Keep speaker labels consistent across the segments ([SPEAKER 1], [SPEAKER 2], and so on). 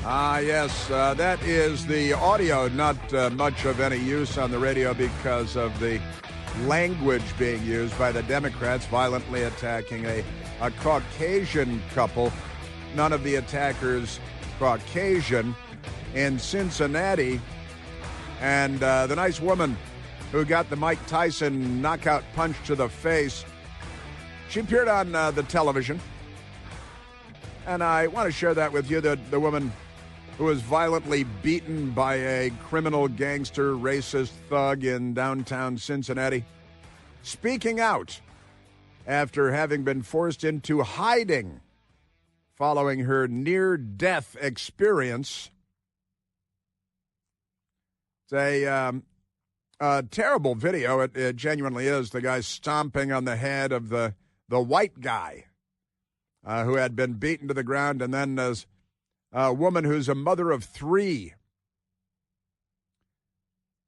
[SPEAKER 1] Yes, that is the audio, not much of any use on the radio because of the language being used by the Democrats, violently attacking a Caucasian couple. None of the attackers Caucasian in Cincinnati. And the nice woman who got the Mike Tyson knockout punch to the face, she appeared on the television. And I want to share that with you, the woman who was violently beaten by a criminal gangster racist thug in downtown Cincinnati, speaking out after having been forced into hiding following her near-death experience. It's a terrible video. It genuinely is. The guy stomping on the head of the white guy who had been beaten to the ground, and then as a woman who's a mother of three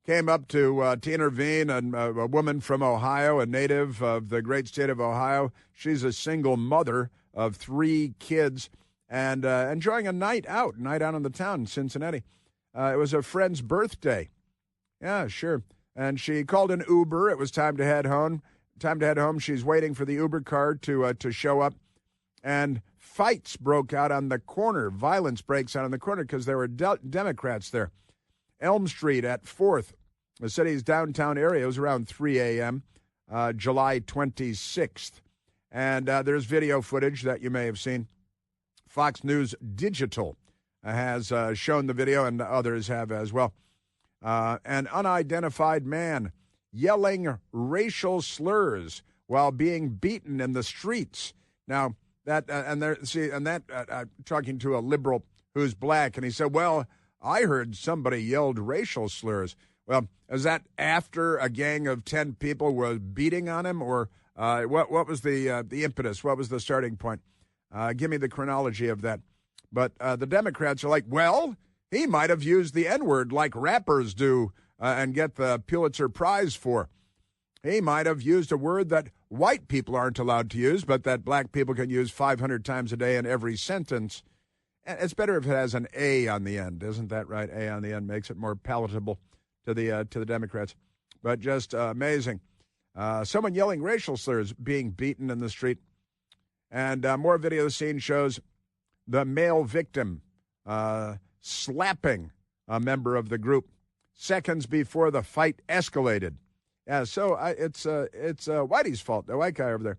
[SPEAKER 1] came up to intervene, and a woman from Ohio, a native of the great state of Ohio. She's a single mother of three kids and enjoying a night out on the town in Cincinnati. It was a friend's birthday. Yeah, sure. And she called an Uber. It was time to head home. She's waiting for the Uber car to show up. And fights broke out on the corner. Violence breaks out on the corner because there were Democrats there. Elm Street at 4th, the city's downtown area. It was around 3 a.m., July 26th. And there's video footage that you may have seen. Fox News Digital has shown the video, and others have as well. An unidentified man yelling racial slurs while being beaten in the streets. Now, talking to a liberal who's black, and he said, well, I heard somebody yelled racial slurs. Well, is that after a gang of 10 people was beating on him, or what was the impetus? What was the starting point? Give me the chronology of that. But the Democrats are like, well, he might have used the N-word like rappers do and get the Pulitzer Prize for. He might have used a word that white people aren't allowed to use, but that black people can use 500 times a day in every sentence. And it's better if it has an A on the end. Isn't that right? A on the end makes it more palatable to the Democrats. But just amazing. Someone yelling racial slurs being beaten in the street. And more video of the scene shows the male victim slapping a member of the group seconds before the fight escalated. Yeah, so it's Whitey's fault, the white guy over there.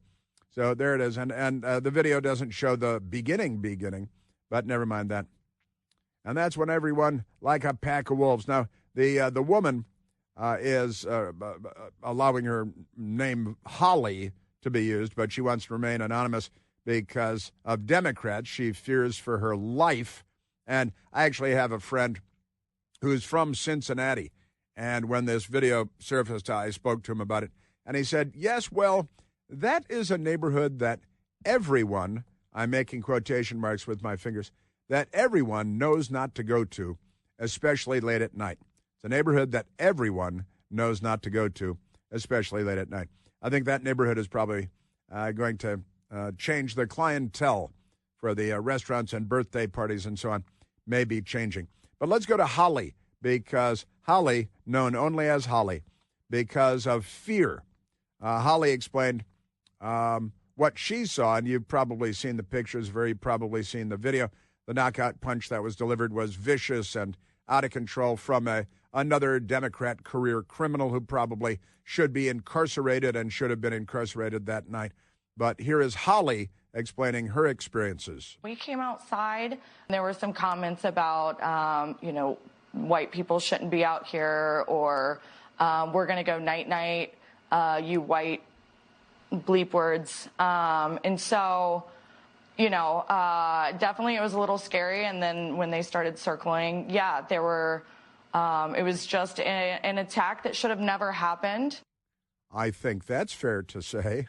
[SPEAKER 1] So there it is, and the video doesn't show the beginning, but never mind that. And that's when everyone like a pack of wolves. Now the woman is allowing her name Holly to be used, but she wants to remain anonymous because of Democrats. She fears for her life. And I actually have a friend who's from Cincinnati. And when this video surfaced, I spoke to him about it. And he said, yes, well, that is a neighborhood that everyone, I'm making quotation marks with my fingers, that everyone knows not to go to, especially late at night. It's a neighborhood that everyone knows not to go to, especially late at night. I think that neighborhood is probably going to change the clientele for the restaurants and birthday parties and so on, may be changing. But let's go to Holly, because Holly, known only as Holly, because of fear. Holly explained what she saw, and you've probably seen the pictures, very probably seen the video. The knockout punch that was delivered was vicious and out of control from another Democrat career criminal who probably should be incarcerated and should have been incarcerated that night. But here is Holly explaining her experiences.
[SPEAKER 2] We came outside. There were some comments about, white people shouldn't be out here, or we're going to go night-night, you white bleep words. And so, definitely it was a little scary. And then when they started circling, there were, it was just an attack that should have never happened.
[SPEAKER 1] I think that's fair to say.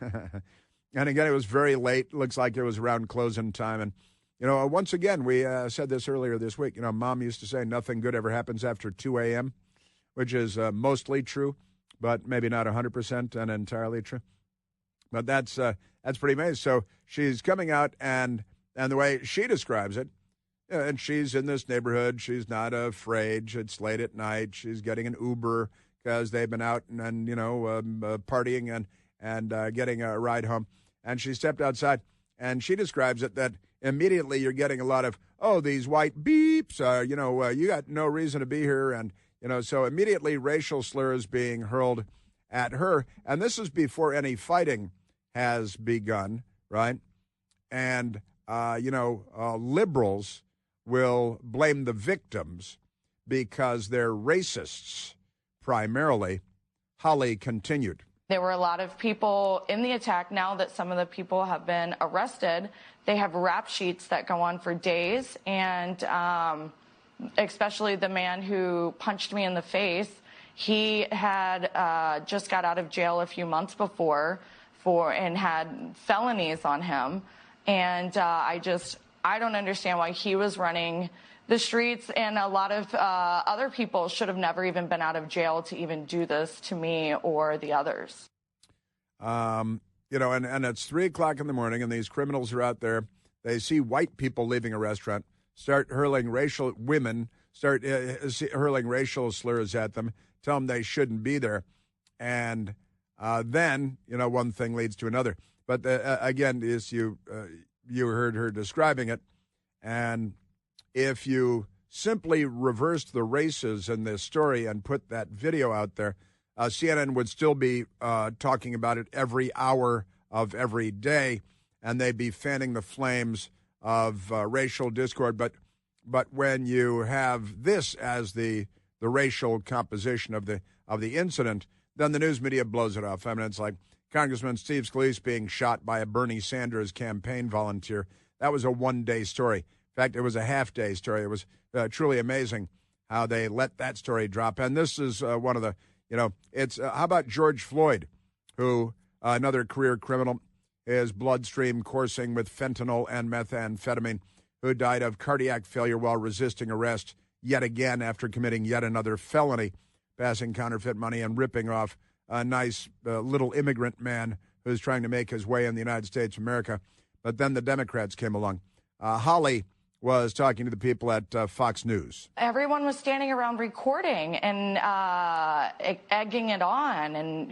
[SPEAKER 1] And again, it was very late. Looks like it was around closing time. And, once again, we said this earlier this week. Mom used to say nothing good ever happens after 2 a.m., which is mostly true, but maybe not 100% and entirely true. But that's pretty amazing. So she's coming out, and the way she describes it And she's in this neighborhood. She's not afraid. It's late at night. She's getting an Uber because they've been out and partying and getting a ride home. And she stepped outside, and she describes it that immediately you're getting a lot of, oh, these white beeps, you got no reason to be here. And, so immediately racial slurs being hurled at her. And this is before any fighting has begun, right? And, liberals will blame the victims because they're racists, primarily. Holly continued.
[SPEAKER 2] There were a lot of people in the attack. Now that some of the people have been arrested, they have rap sheets that go on for days. And especially the man who punched me in the face, he had just got out of jail a few months before and had felonies on him. And I don't understand why he was running the streets, and a lot of other people should have never even been out of jail to even do this to me or the others.
[SPEAKER 1] And it's 3 o'clock in the morning, and these criminals are out there. They see white people leaving a restaurant, start hurling racial slurs at them, tell them they shouldn't be there. And then, one thing leads to another. But again, you heard her describing it, and if you simply reversed the races in this story and put that video out there, CNN would still be talking about it every hour of every day, and they'd be fanning the flames of racial discord. But when you have this as the racial composition of the incident, then the news media blows it off. I mean, it's like Congressman Steve Scalise being shot by a Bernie Sanders campaign volunteer. That was a one-day story. In fact, it was a half-day story. It was truly amazing how they let that story drop. And this is one of the, how about George Floyd, who, another career criminal, his bloodstream coursing with fentanyl and methamphetamine, who died of cardiac failure while resisting arrest yet again after committing yet another felony, passing counterfeit money and ripping off a nice little immigrant man who's trying to make his way in the United States of America. But then the Democrats came along. Holly was talking to the people at Fox News.
[SPEAKER 2] Everyone was standing around recording and egging it on and,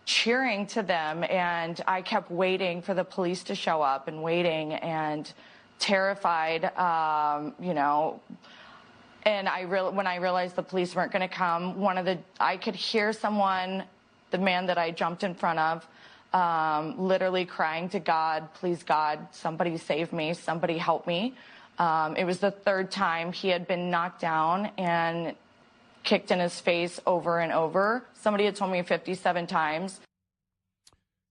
[SPEAKER 2] cheering to them. And I kept waiting for the police to show up and waiting and terrified, And when I realized the police weren't going to come, I could hear someone, the man that I jumped in front of, literally crying to God, please God, somebody save me, somebody help me. It was the third time he had been knocked down and kicked in his face over and over. Somebody had told me 57 times.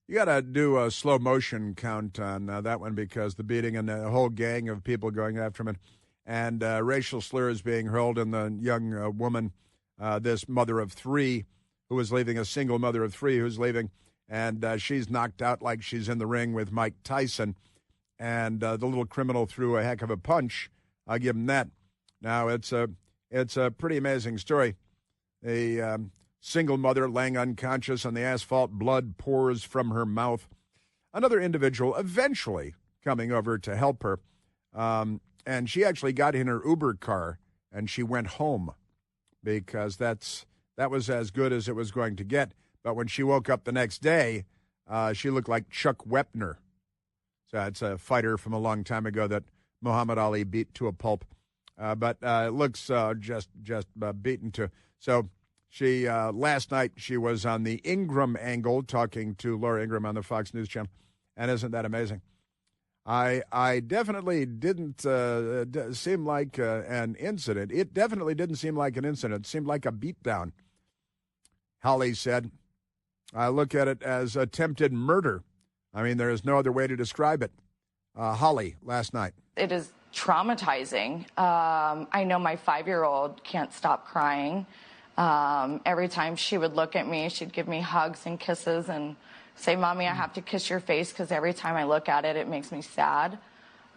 [SPEAKER 1] You got to do a slow motion count on that one because the beating and the whole gang of people going after him and racial slurs being hurled, and the young woman, this mother of three, who was leaving, a single mother of three who's leaving, and she's knocked out like she's in the ring with Mike Tyson, and the little criminal threw a heck of a punch. I'll give him that. Now, it's a pretty amazing story. A single mother laying unconscious on the asphalt, blood pours from her mouth. Another individual eventually coming over to help her, and she actually got in her Uber car, and she went home because that was as good as it was going to get. But when she woke up the next day, she looked like Chuck Wepner. So it's a fighter from a long time ago that Muhammad Ali beat to a pulp. But it looks just beaten to. So she last night she was on the Ingram angle talking to Laura Ingram on the Fox News channel. And isn't that amazing? I definitely didn't seem like an incident. It definitely didn't seem like an incident. It seemed like a beatdown. Holly said, I look at it as attempted murder. I mean, there is no other way to describe it. Holly, last night.
[SPEAKER 2] It is traumatizing. I know my 5-year-old can't stop crying. Every time she would look at me, she'd give me hugs and kisses and say, Mommy, I have to kiss your face because every time I look at it, it makes me sad.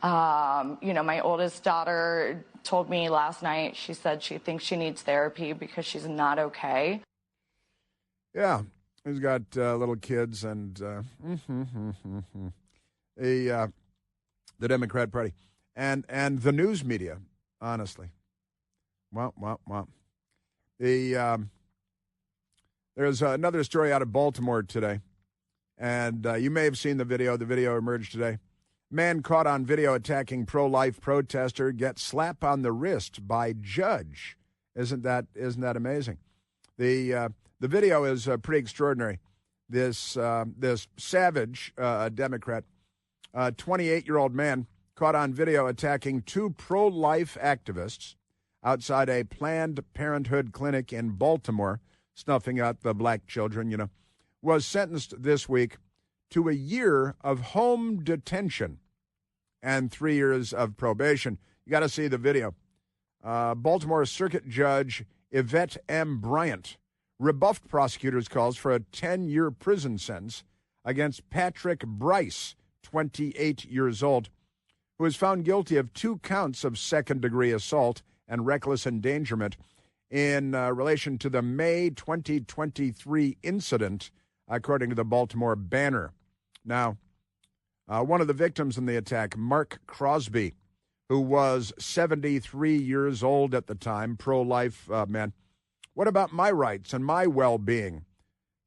[SPEAKER 2] My oldest daughter told me last night, she said she thinks she needs therapy because she's not okay.
[SPEAKER 1] Yeah, he's got little kids and the Democrat Party. and the news media, honestly. Well. There's another story out of Baltimore today, and you may have seen the video. The video emerged today. Man caught on video attacking pro-life protester gets slap on the wrist by judge. Isn't that amazing? The video is pretty extraordinary. This savage Democrat, 28-year-old man, caught on video attacking two pro-life activists outside a Planned Parenthood clinic in Baltimore, snuffing out the black children, was sentenced this week to a year of home detention and 3 years of probation. You got to see the video. Baltimore Circuit Judge Yvette M. Bryant rebuffed prosecutors' calls for a 10-year prison sentence against Patrick Bryce, 28 years old, who was found guilty of 2 counts of second-degree assault and reckless endangerment in relation to the May 2023 incident, according to the Baltimore Banner. Now, one of the victims in the attack, Mark Crosby, who was 73 years old at the time, pro-life man. What about my rights and my well-being?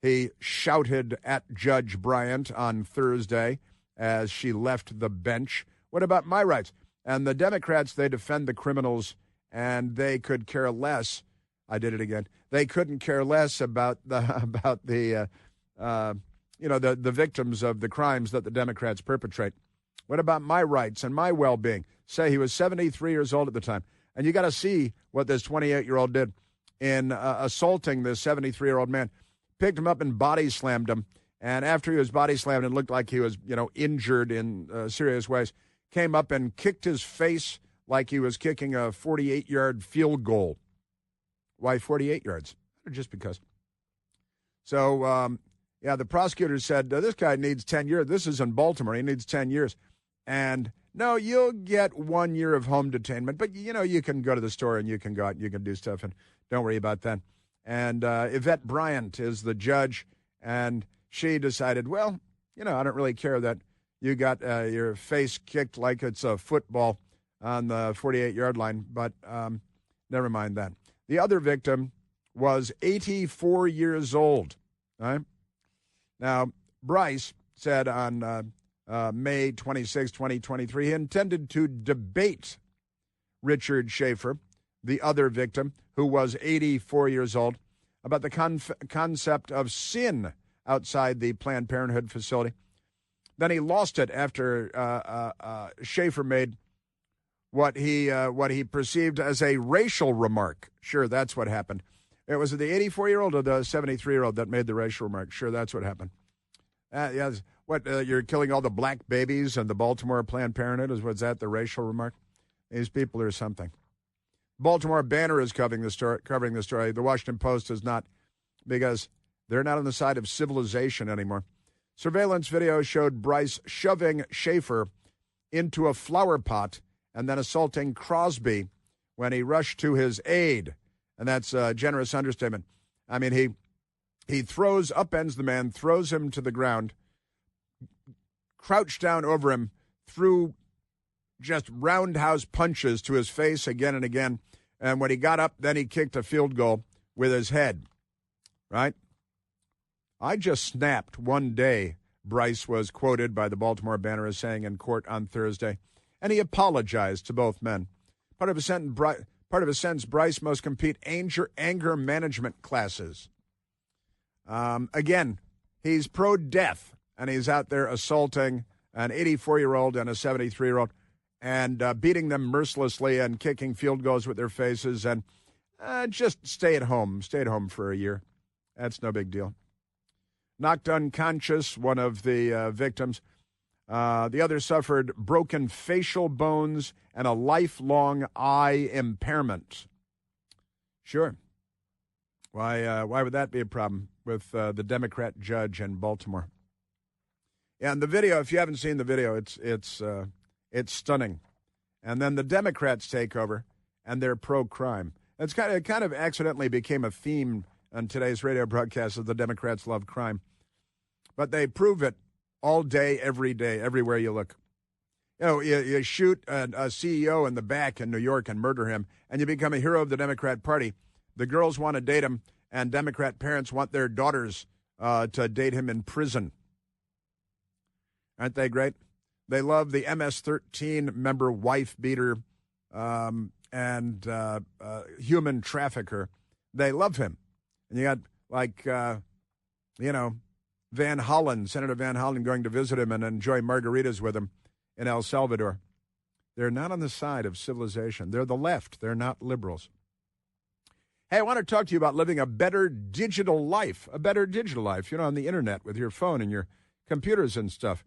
[SPEAKER 1] He shouted at Judge Bryant on Thursday as she left the bench. What about my rights? And the Democrats, they defend the criminals, and they could care less. I did it again. They couldn't care less about the victims of the crimes that the Democrats perpetrate. What about my rights and my well-being? Say he was 73 years old at the time. And you got to see what this 28-year-old did in assaulting this 73-year-old man. Picked him up and body slammed him. And after he was body slammed and looked like he was, injured in serious ways, came up and kicked his face like he was kicking a 48-yard field goal. Why 48 yards? Just because. So, the prosecutor said, this guy needs 10 years. This is in Baltimore. He needs 10 years. And, no, you'll get 1 year of home detainment. But, you can go to the store and you can go out and you can do stuff. And don't worry about that. And Yvette Bryant is the judge. And she decided, well, I don't really care that you got your face kicked like it's a football on the 48-yard line. But never mind that. The other victim was 84 years old. Right? Now, Bryce said on May 26, 2023, he intended to debate Richard Schaefer, the other victim, who was 84 years old, about the concept of sin outside the Planned Parenthood facility. Then he lost it after Schaefer made what he perceived as a racial remark. Sure, that's what happened. It was the 84-year-old or the 73-year-old that made the racial remark. Sure, that's what happened. You're killing all the black babies and the Baltimore Planned Parenthood? Was that the racial remark? These people are something. Baltimore Banner is covering the story. The Washington Post is not, because they're not on the side of civilization anymore. Surveillance video showed Bryce shoving Schaefer into a flower pot and then assaulting Crosby when he rushed to his aid. And that's a generous understatement. I mean, he upends the man, throws him to the ground, crouched down over him, threw just roundhouse punches to his face again and again. And when he got up, then he kicked a field goal with his head. Right? I just snapped one day, Bryce was quoted by the Baltimore Banner as saying in court on Thursday. And he apologized to both men. Part of a sentence, Bryce must complete anger management classes. Again, he's pro-death, and he's out there assaulting an 84-year-old and a 73-year-old and beating them mercilessly and kicking field goals with their faces. And just stay at home for a year. That's no big deal. Knocked unconscious, one of the victims. The other suffered broken facial bones and a lifelong eye impairment. Sure. Why would that be a problem with the Democrat judge in Baltimore? Yeah, and the video, if you haven't seen the video, it's stunning. And then the Democrats take over, and they're pro-crime. It kind of accidentally became a theme on today's radio broadcast that the Democrats love crime. But they prove it all day, every day, everywhere you look. You shoot a CEO in the back in New York and murder him, and you become a hero of the Democrat Party. The girls want to date him, and Democrat parents want their daughters to date him in prison. Aren't they great? They love the MS-13 member wife beater and human trafficker. They love him. And you got, Van Hollen, Senator Van Hollen, going to visit him and enjoy margaritas with him in El Salvador. They're not on the side of civilization. They're the left. They're not liberals. Hey, I want to talk to you about living a better digital life, on the internet with your phone and your computers and stuff.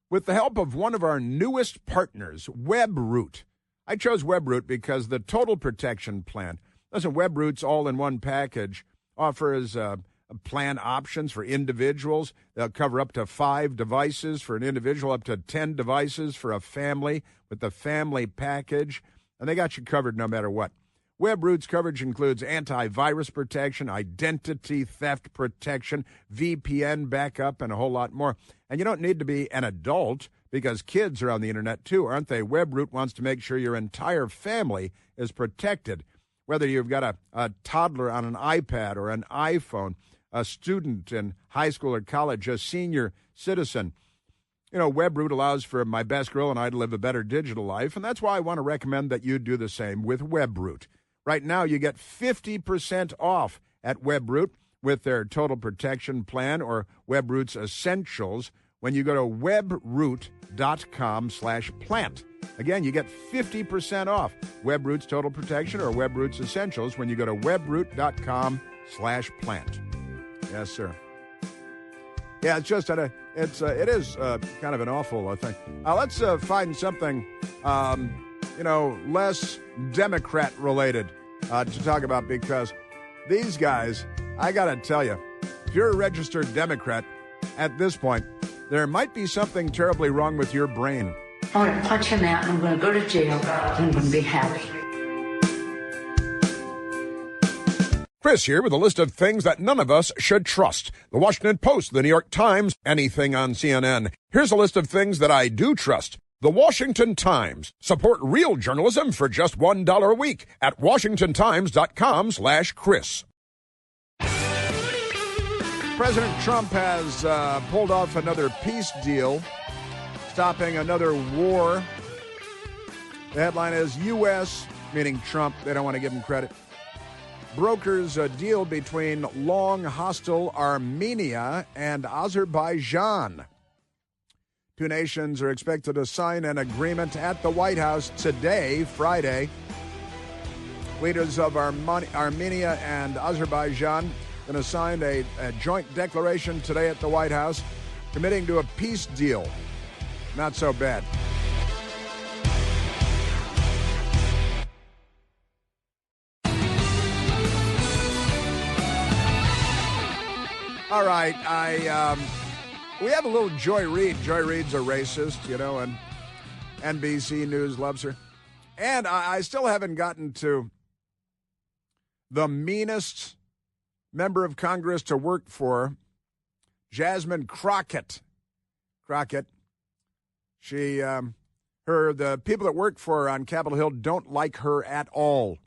[SPEAKER 1] With the help of one of our newest partners, WebRoot. I chose WebRoot because the Total Protection Plan, WebRoot's all-in-one package, offers plan options for individuals. They'll cover up to 5 devices for an individual, up to 10 devices for a family with the family package. And they got you covered no matter what. WebRoot's coverage includes antivirus protection, identity theft protection, VPN backup, and a whole lot more. And you don't need to be an adult because kids are on the internet too, aren't they? WebRoot wants to make sure your entire family is protected. Whether you've got a toddler on an iPad or an iPhone, a student in high school or college, a senior citizen. WebRoot allows for my best girl and I to live a better digital life, and that's why I want to recommend that you do the same with WebRoot. Right now, you get 50% off at WebRoot with their Total Protection Plan or WebRoot's Essentials when you go to webroot.com/plant. Again, you get 50% off WebRoot's Total Protection or WebRoot's Essentials when you go to webroot.com/plant. Yes, sir. Yeah, it's just it is kind of an awful thing. Let's find something, less Democrat related to talk about, because these guys, I got to tell you, if you're a registered Democrat at this point, there might be something terribly wrong with your brain.
[SPEAKER 3] I'm going to punch him out and I'm going to go to jail and I'm going to be happy.
[SPEAKER 1] Chris here with a list of things that none of us should trust. The Washington Post, the New York Times, anything on CNN. Here's a list of things that I do trust. The Washington Times. Support real journalism for just $1 a week at washingtontimes.com/Chris. President Trump has pulled off another peace deal, stopping another war. The headline is U.S., meaning Trump, they don't want to give him credit, brokers a deal between long hostile Armenia and Azerbaijan. Two nations are expected to sign an agreement at the White House today, Friday. Leaders of Armenia and Azerbaijan going to sign a joint declaration today at the White House committing to a peace deal. Not so bad. All right, we have a little Joy Reid. Joy Reid's a racist, and NBC News loves her. And I still haven't gotten to the meanest member of Congress to work for, Jasmine Crockett. She, the people that work for her on Capitol Hill don't like her at all.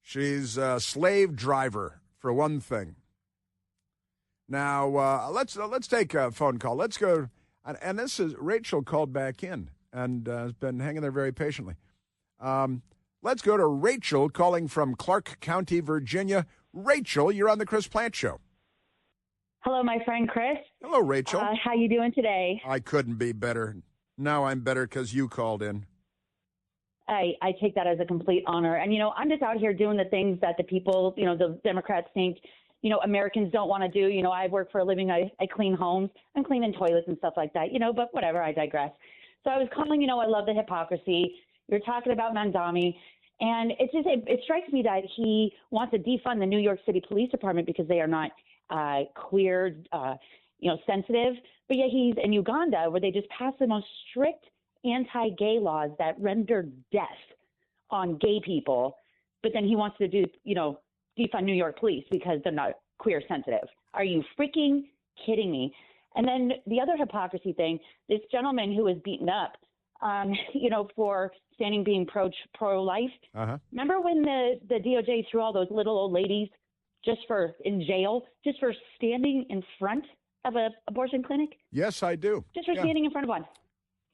[SPEAKER 1] She's a slave driver, for one thing. Now, let's take a phone call. Let's go, and this is, Rachel called back in and has been hanging there very patiently. Let's go to Rachel calling from Clark County, Virginia. Rachel, you're on the Chris Plant Show.
[SPEAKER 4] Hello, my friend Chris.
[SPEAKER 1] Hello, Rachel.
[SPEAKER 4] How you doing today?
[SPEAKER 1] I couldn't be better. Now I'm better because you called in.
[SPEAKER 4] I take that as a complete honor. And, I'm just out here doing the things that the people, the Democrats think, Americans don't want to do. I work for a living. I clean homes. I'm cleaning toilets and stuff like that, but whatever, I digress. So I was calling, I love the hypocrisy. You're talking about Mandami. And it strikes me that he wants to defund the New York City Police Department because they are not queer, sensitive. But yet he's in Uganda, where they just passed the most strict anti-gay laws that render death on gay people. But then he wants to do, defund New York police because they're not queer sensitive. Are you freaking kidding me? And then the other hypocrisy thing, this gentleman who was beaten up, for standing being pro-life.
[SPEAKER 1] Uh-huh.
[SPEAKER 4] Remember when the DOJ threw all those little old ladies in jail just for standing in front of an abortion clinic?
[SPEAKER 1] Yes, I do.
[SPEAKER 4] Just for standing in front of one.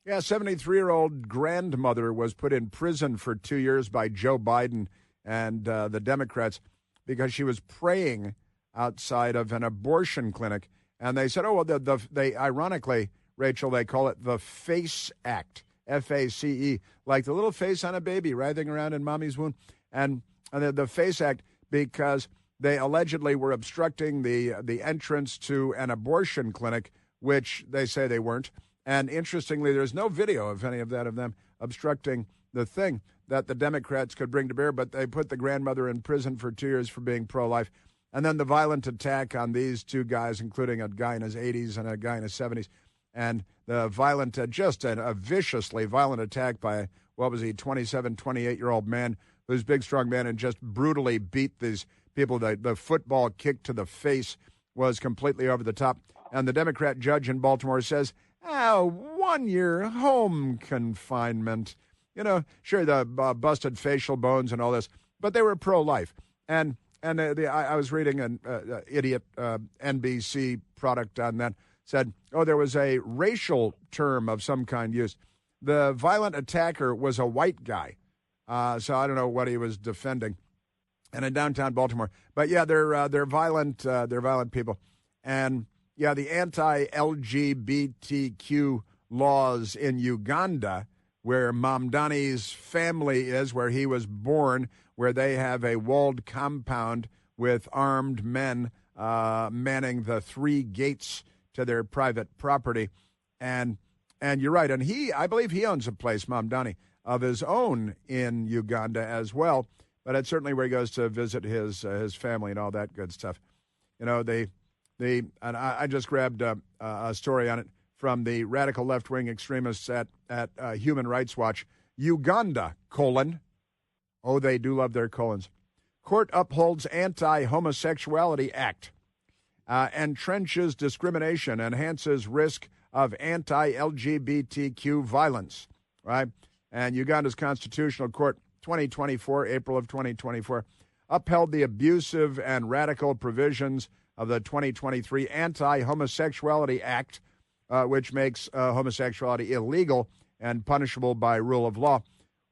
[SPEAKER 1] Yeah, 73-year-old grandmother was put in prison for 2 years by Joe Biden and the Democrats because she was praying outside of an abortion clinic. And they said, they ironically, Rachel, they call it the FACE Act, F-A-C-E, like the little face on a baby writhing around in mommy's womb. And the FACE Act because they allegedly were obstructing the entrance to an abortion clinic, which they say they weren't. And interestingly, there's no video of any of that, of them obstructing the thing that the Democrats could bring to bear, but they put the grandmother in prison for 2 years for being pro-life. And then the violent attack on these two guys, including a guy in his 80s and a guy in his 70s, and the violent, a viciously violent attack by, 27, 28-year-old man who's big, strong man and just brutally beat these people. The football kick to the face was completely over the top. And the Democrat judge in Baltimore says, 1 year home confinement. Sure, the busted facial bones and all this, but they were pro-life. And I was reading an idiot NBC product on that, said, there was a racial term of some kind used. The violent attacker was a white guy, so I don't know what he was defending. And in downtown Baltimore, but yeah, they're violent. They're violent people, and yeah, the anti-LGBTQ laws in Uganda, where Mamdani's family is, where he was born, where they have a walled compound with armed men manning the 3 gates to their private property. And you're right. And I believe he owns a place, Mamdani, of his own in Uganda as well. But it's certainly where he goes to visit his family and all that good stuff. And I just grabbed a story on it from the radical left-wing extremists at Human Rights Watch. Uganda, : they do love their colons. Court upholds anti-homosexuality act. Entrenches discrimination, enhances risk of anti-LGBTQ violence. Right? And Uganda's Constitutional Court, April of 2024, upheld the abusive and radical provisions of the 2023 Anti-Homosexuality Act, which makes homosexuality illegal and punishable by rule of law.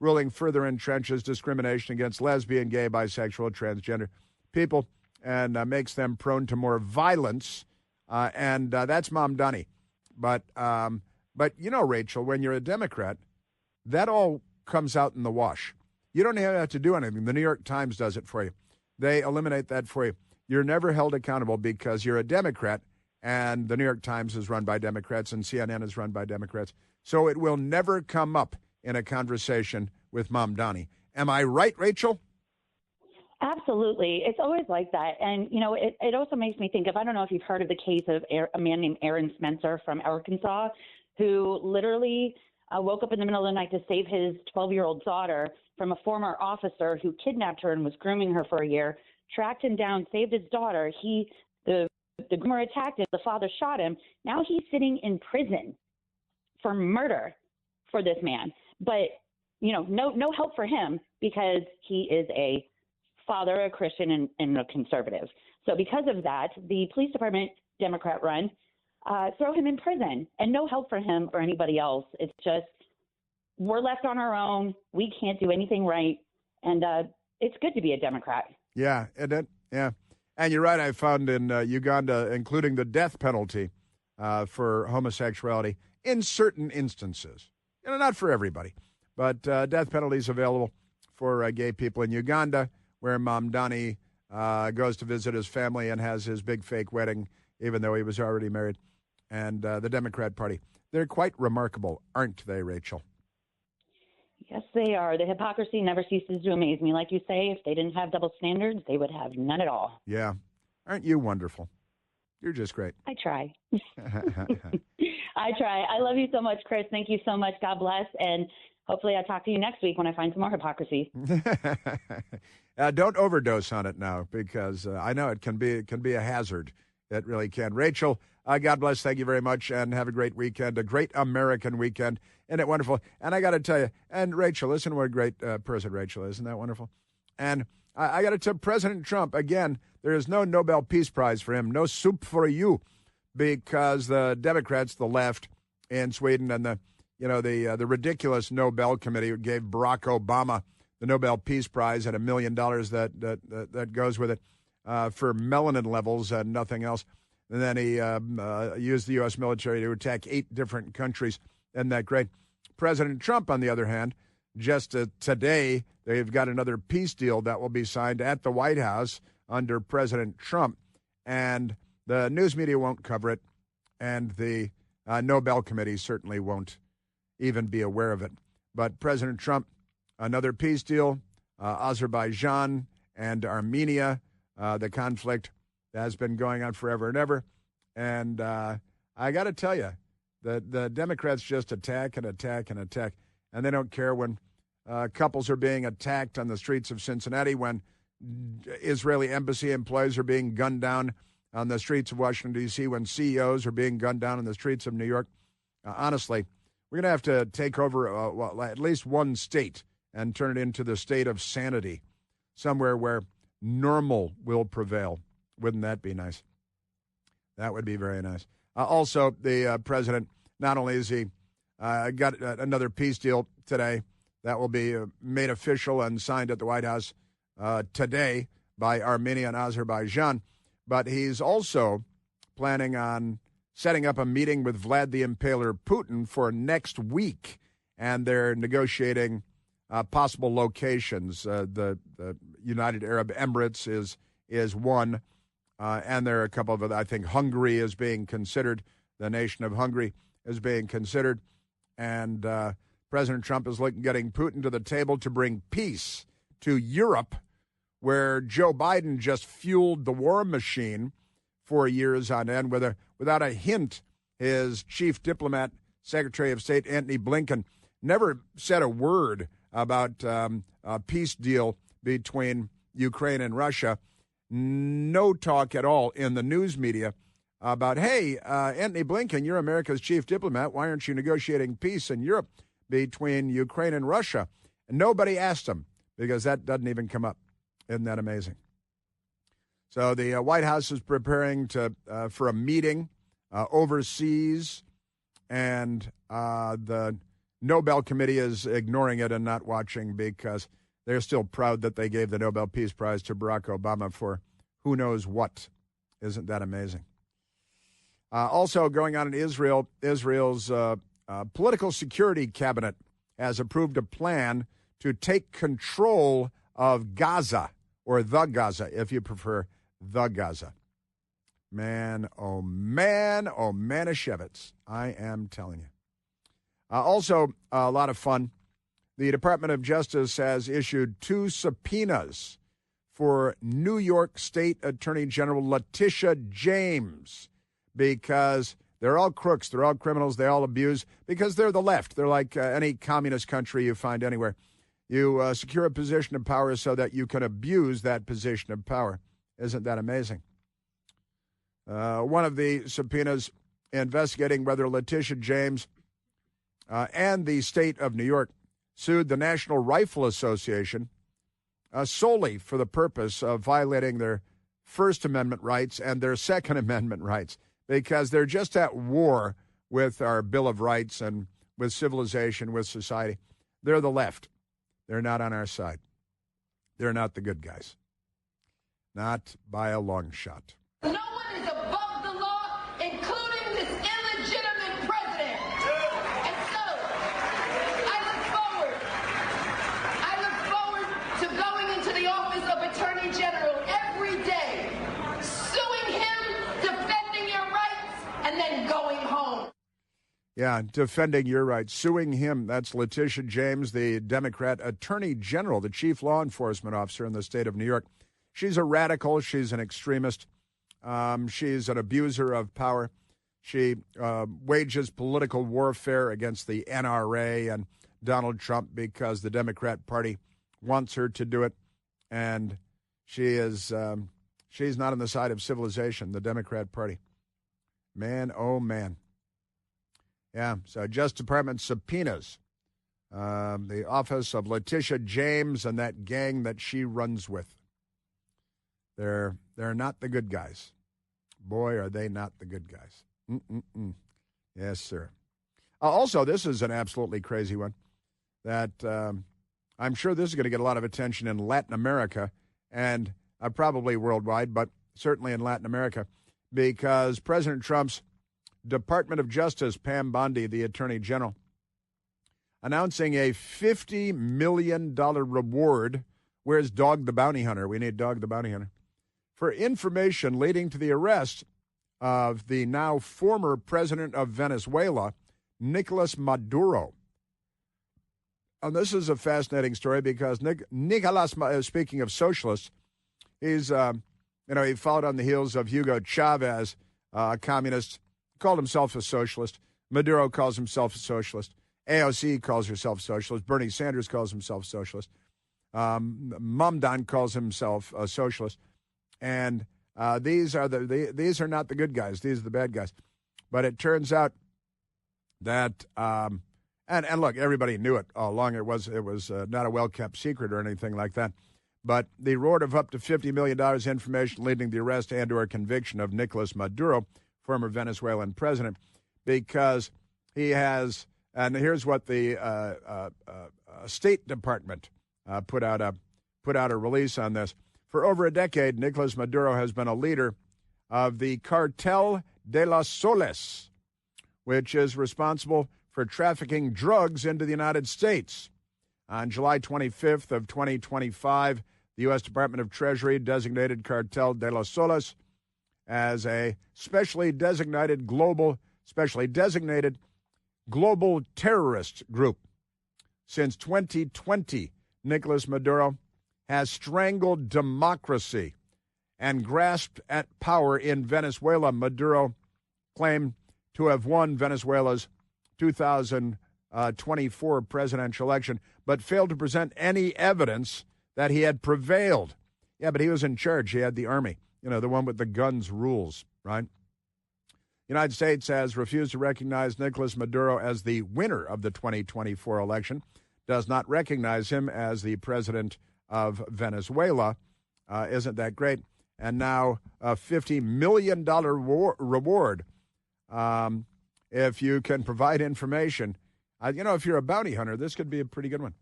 [SPEAKER 1] Ruling further entrenches discrimination against lesbian, gay, bisexual, transgender people and makes them prone to more violence. And that's Mamdani. But Rachel, when you're a Democrat, that all comes out in the wash. You don't have to do anything. The New York Times does it for you. They eliminate that for you. You're never held accountable because you're a Democrat, and the New York Times is run by Democrats and CNN is run by Democrats. So it will never come up in a conversation with Mamdani. Am I right, Rachel?
[SPEAKER 4] Absolutely. It's always like that. And, it also makes me think of, I don't know if you've heard of the case of a man named Aaron Spencer from Arkansas, who literally woke up in the middle of the night to save his 12-year-old daughter from a former officer who kidnapped her and was grooming her for a year, tracked him down, saved his daughter. The groomer attacked him. The father shot him. Now he's sitting in prison for murder for this man. But, no help for him because he is a father, a Christian, and a conservative. So because of that, the police department, Democrat run, throw him in prison and no help for him or anybody else. It's just, we're left on our own. We can't do anything right. And it's good to be a Democrat.
[SPEAKER 1] Yeah. And you're right. I found in Uganda, including the death penalty for homosexuality in certain instances. Not for everybody, but death penalties available for gay people in Uganda, where Mamdani goes to visit his family and has his big fake wedding, even though he was already married. And the Democrat Party, they're quite remarkable, aren't they, Rachel?
[SPEAKER 4] Yes, they are. The hypocrisy never ceases to amaze me. Like you say, if they didn't have double standards, they would have none at all.
[SPEAKER 1] Yeah. Aren't you wonderful? You're just great.
[SPEAKER 4] I try. I try. I love you so much, Chris. Thank you so much. God bless. And hopefully I'll talk to you next week when I find some more hypocrisy.
[SPEAKER 1] Don't overdose on it now, because I know it can be a hazard. It really can. Rachel, God bless. Thank you very much, and have a great weekend, a great American weekend. Isn't it wonderful? And I got to tell you, and Rachel, listen to what a great person Rachel is. Isn't that wonderful? And I got to tell President Trump, again, there is no Nobel Peace Prize for him, no soup for you, because the Democrats, the left in Sweden, and the ridiculous Nobel Committee gave Barack Obama the Nobel Peace Prize at $1 million that goes with it for melanin levels and nothing else. And then he used the U.S. military to attack 8 different countries. Isn't that great? President Trump, on the other hand, just today, they've got another peace deal that will be signed at the White House under President Trump. And the news media won't cover it, and the Nobel Committee certainly won't even be aware of it. But President Trump, another peace deal, Azerbaijan and Armenia, the conflict has been going on forever and ever. And I got to tell you, the Democrats just attack and attack and attack, and they don't care when couples are being attacked on the streets of Cincinnati, when Israeli embassy employees are being gunned down on the streets of Washington, D.C., when CEOs are being gunned down on the streets of New York. Honestly, we're going to have to take over at least one state and turn it into the state of sanity, somewhere where normal will prevail. Wouldn't that be nice? That would be very nice. Also, the president, not only is he got another peace deal today that will be made official and signed at the White House today by Armenia and Azerbaijan, but he's also planning on setting up a meeting with Vlad the Impaler Putin for next week, and they're negotiating possible locations. The United Arab Emirates is one, and there are a couple of other. I think Hungary is being considered. The nation of Hungary is being considered, and President Trump is getting Putin to the table to bring peace to Europe, where Joe Biden just fueled the war machine for years on end without a hint. His chief diplomat, Secretary of State Antony Blinken, never said a word about a peace deal between Ukraine and Russia. No talk at all in the news media about, hey, Antony Blinken, you're America's chief diplomat. Why aren't you negotiating peace in Europe between Ukraine and Russia? And nobody asked him, because that doesn't even come up. Isn't that amazing? So the White House is preparing for a meeting overseas, and the Nobel Committee is ignoring it and not watching, because they're still proud that they gave the Nobel Peace Prize to Barack Obama for who knows what. Isn't that amazing? Also going on in Israel, Israel's political security cabinet has approved a plan to take control of Gaza, or the Gaza, if you prefer, the Gaza. Man, oh Manischewitz, I am telling you. Also, a lot of fun. The Department of Justice has issued 2 subpoenas for New York State Attorney General Letitia James, because they're all crooks, they're all criminals, they all abuse, because they're the left. They're like any communist country you find anywhere. You secure a position of power so that you can abuse that position of power. Isn't that amazing? One of the subpoenas investigating whether Letitia James and the state of New York sued the National Rifle Association solely for the purpose of violating their First Amendment rights and their Second Amendment rights, because they're just at war with our Bill of Rights and with civilization, with society. They're the left. They're not on our side. They're not the good guys. Not by a long shot.
[SPEAKER 5] No one is above the law, including this illegitimate president. And so, I look forward to going into the office of Attorney General every day, suing him, defending your rights, and then going home.
[SPEAKER 1] Yeah, defending your rights, suing him. That's Letitia James, the Democrat Attorney General, the chief law enforcement officer in the state of New York. She's a radical. She's an extremist. She's an abuser of power. She wages political warfare against the NRA and Donald Trump because the Democrat Party wants her to do it. And she's not on the side of civilization, the Democrat Party. Man, oh, man. Yeah, so Justice Department subpoenas the office of Letitia James and that gang that she runs with. They're not the good guys. Boy, are they not the good guys. Mm-mm-mm. Yes, sir. Also, this is an absolutely crazy one that I'm sure this is going to get a lot of attention in Latin America and probably worldwide, but certainly in Latin America, because President Trump's Department of Justice, Pam Bondi, the Attorney General, announcing a $50 million reward. Where's Dog the Bounty Hunter? We need Dog the Bounty Hunter. For information leading to the arrest of the now former president of Venezuela, Nicolas Maduro. And this is a fascinating story because Nicolas, speaking of socialists, he's, he followed on the heels of Hugo Chavez, a communist, called himself a socialist. Maduro calls himself a socialist. AOC calls herself a socialist. Bernie Sanders calls himself a socialist. Mamdani calls himself a socialist. And these are these are not the good guys. These are the bad guys. But it turns out that and look, everybody knew it all along. It was not a well-kept secret or anything like that. But the reward of up to $50 million, information leading to the arrest and or conviction of Nicolas Maduro, former Venezuelan president, because he has, and here's what the State Department put out a release on this. For over a decade, Nicolas Maduro has been a leader of the Cartel de los Soles, which is responsible for trafficking drugs into the United States. On July 25th of 2025, the U.S. Department of Treasury designated Cartel de los Soles as a specially designated global terrorist group. Since 2020, Nicolas Maduro has strangled democracy and grasped at power in Venezuela. Maduro claimed to have won Venezuela's 2024 presidential election, but failed to present any evidence that he had prevailed. Yeah, but he was in charge. He had the army, the one with the guns rules, right? The United States has refused to recognize Nicolas Maduro as the winner of the 2024 election, does not recognize him as the president of Venezuela. Isn't that great? And now a $50 million reward if you can provide information. If you're a bounty hunter, this could be a pretty good one.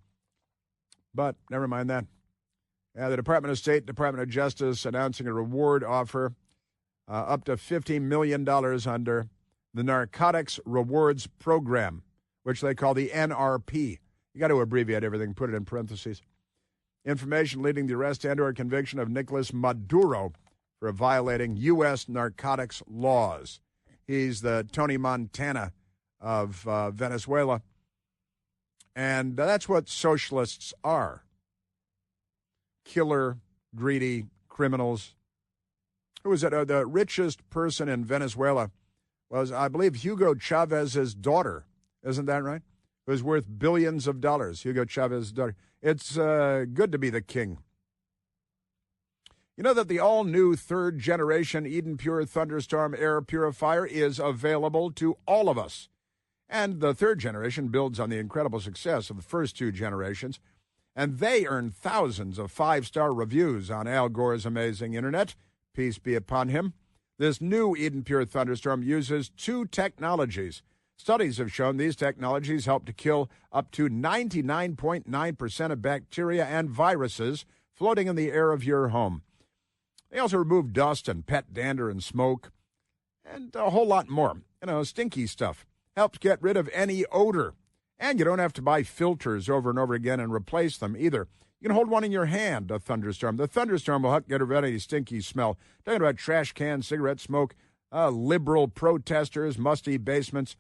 [SPEAKER 1] But never mind that. The Department of State, Department of Justice announcing a reward offer up to $50 million under the Narcotics Rewards Program, which they call the NRP. You got to abbreviate everything, put it in parentheses. Information leading the arrest and or conviction of Nicolas Maduro for violating U.S. narcotics laws. He's the Tony Montana of Venezuela. And that's what socialists are. Killer, greedy criminals. Who was it? The richest person in Venezuela was, I believe, Hugo Chavez's daughter. Isn't that right? It was worth billions of dollars, Hugo Chavez's daughter. It's good to be the king. You know that the all-new third-generation Eden Pure Thunderstorm air purifier is available to all of us. And the third generation builds on the incredible success of the first two generations. And they earned thousands of five-star reviews on Al Gore's amazing internet. Peace be upon him. This new Eden Pure Thunderstorm uses two technologies. Studies have shown these technologies help to kill up to 99.9% of bacteria and viruses floating in the air of your home. They also remove dust and pet dander and smoke and a whole lot more. Stinky stuff. Helps get rid of any odor. And you don't have to buy filters over and over again and replace them either. You can hold one in your hand, a Thunderstorm. The Thunderstorm will help get rid of any stinky smell. Talking about trash cans, cigarette smoke, liberal protesters, musty basements.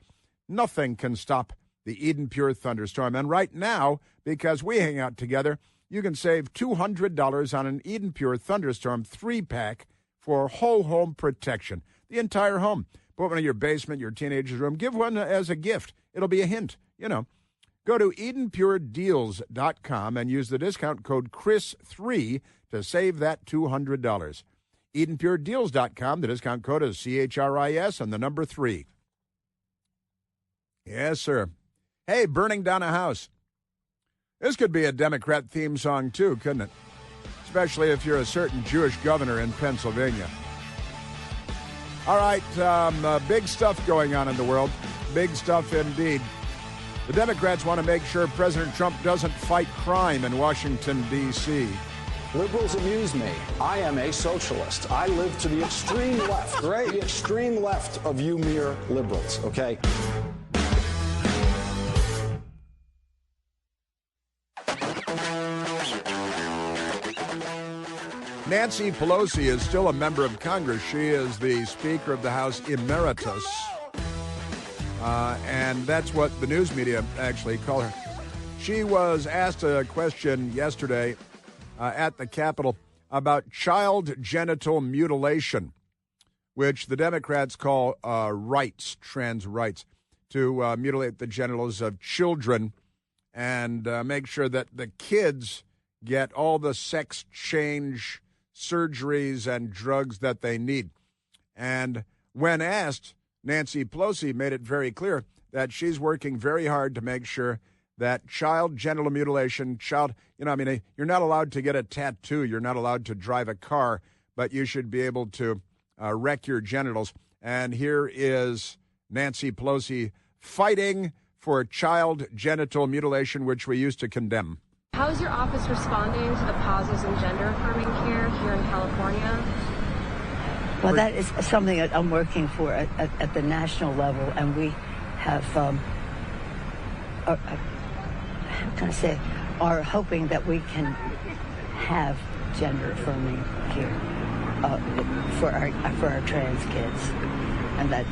[SPEAKER 1] Nothing can stop the Eden Pure Thunderstorm. And right now, because we hang out together, you can save $200 on an Eden Pure Thunderstorm 3-pack for whole home protection. The entire home. Put one in your basement, your teenager's room. Give one as a gift. It'll be a hint, Go to EdenPureDeals.com and use the discount code Chris3 to save that $200. EdenPureDeals.com. The discount code is CHRIS and the number 3. Yes, sir. Hey, burning down a house. This could be a Democrat theme song, too, couldn't it? Especially if you're a certain Jewish governor in Pennsylvania. All right, big stuff going on in the world. Big stuff indeed. The Democrats want to make sure President Trump doesn't fight crime in Washington, D.C.
[SPEAKER 6] Liberals amuse me. I am a socialist. I live to the extreme left. Great. The extreme left of you mere liberals, okay?
[SPEAKER 1] Nancy Pelosi is still a member of Congress. She is the Speaker of the House Emeritus. And that's what the news media actually call her. She was asked a question yesterday at the Capitol about child genital mutilation, which the Democrats call rights, trans rights, to mutilate the genitals of children and make sure that the kids get all the sex change surgeries and drugs that they need. And when asked, Nancy Pelosi made it very clear that she's working very hard to make sure that child genital mutilation, you're not allowed to get a tattoo, you're not allowed to drive a car, but you should be able to wreck your genitals. And here is Nancy Pelosi fighting for child genital mutilation, which we used to condemn.
[SPEAKER 7] How is your office responding to the pauses in gender affirming care here in California?
[SPEAKER 3] Well, that is something that I'm working for at the national level, and we have, are hoping that we can have gender affirming here for our trans kids, and that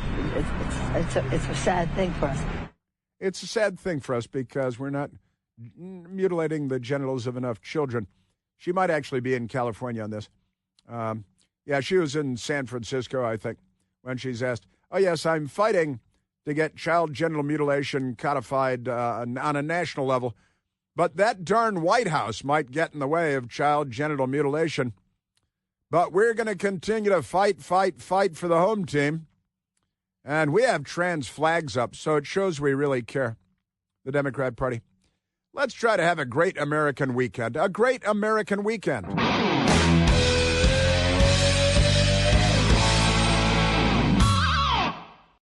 [SPEAKER 3] it's a sad thing for us.
[SPEAKER 1] It's a sad thing for us because we're not mutilating the genitals of enough children. She might actually be in California on this. Yeah, she was in San Francisco, I think, when she's asked, oh, yes, I'm fighting to get child genital mutilation codified on a national level, but that darn White House might get in the way of child genital mutilation. But we're going to continue to fight for the home team. And we have trans flags up, so it shows we really care, the Democrat Party. Let's try to have a great American weekend. A great American weekend.